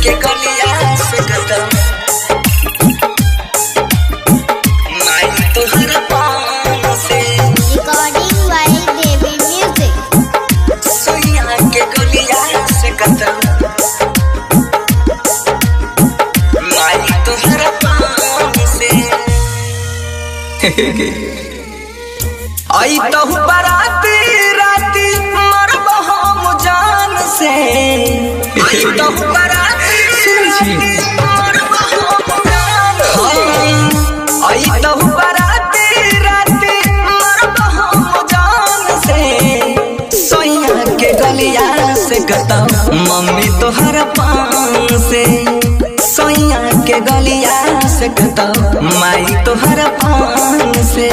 के गलिया से कतम माई तोहर पान से रिकॉर्डिंग वाली देवी म्यूजिक सोनिया के गलिया से कतम माई तोहर पान से आई तो बराती राती मरब हम जान से आई तो बराती राती मरब हम जान से आई तो बराती राती मरब हम जान से सोनिया के गलिया से कतम मम्मी तोहर पान से सोनिया के गलिया से कतम माई तोहर पान से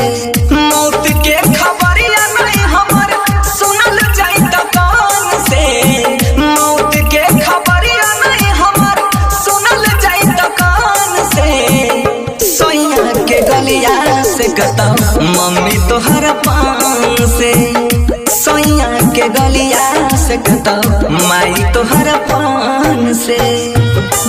मौत के खबरिया नहीं हमर सुनल जाई त कान से मौत के खबरिया नहीं हमर सुनल जाई त कान से सोनिया के गलिया से कतम मम्मी तोहर पान से सोनिया के गलिया से कतम माई तोहर पान से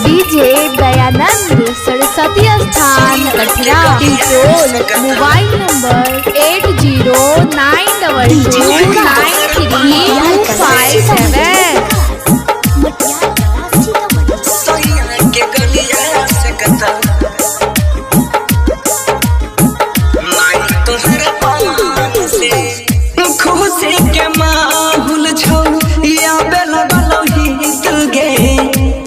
डीजे दयानंद सरस्वती स्थान कटरा कंट्रोल मोबाइल नंबर 8092932557। सोनिया के गलिया से कतम माई तोहर पान से खुशी के माहौल छौ या बेलगल हित गे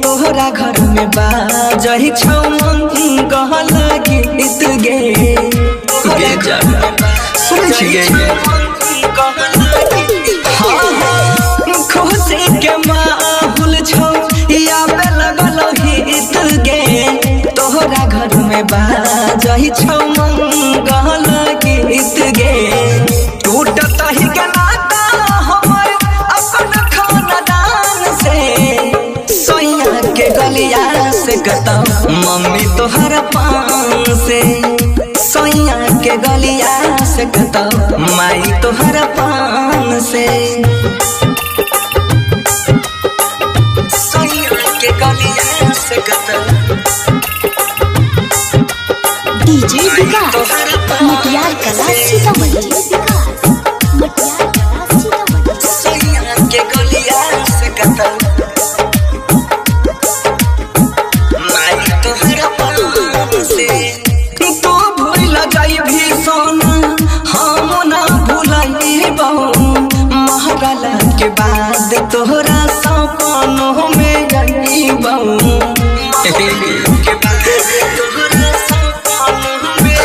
तोहरा घर में बाजहि छौ मंगल गीत गे गे जा सुन गे खुशी के माहौल छौ या बेलगल हित गे तोहरा घर में बाजहि छौ मंगल गीत गे टूटत ही के नाता हमर अपन खानदान से सोनिया के गलिया से कतम मम्मी तोहर पान से सोनिया के गलिया से कतम माई तोहर पान से सोनिया के गलिया से कतम डीजे विकास मटियार कला सीतामढ़ी सोनिया के गलिया से कतम माई तोहर पान से तू भूल जाई भी सोना हम ना भूलइबो महगला के बाद तोहरा सपनों में जाइबो के बाद तोहरा सपनों में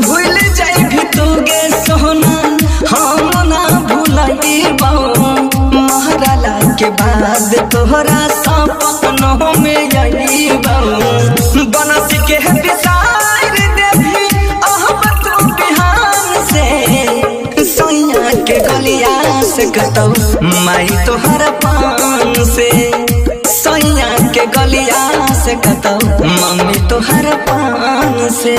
भूल जाई भी तू गे सोना हम ना भूलइबो महगला के बाद तोहरा सपनों में जाइबो बनस के बिसार देवी अहब तू बिहान से सोनिया के गलिया से कतम माई तोहर पान से सोनिया के गलिया से कतम मम्मी तोहर पान से।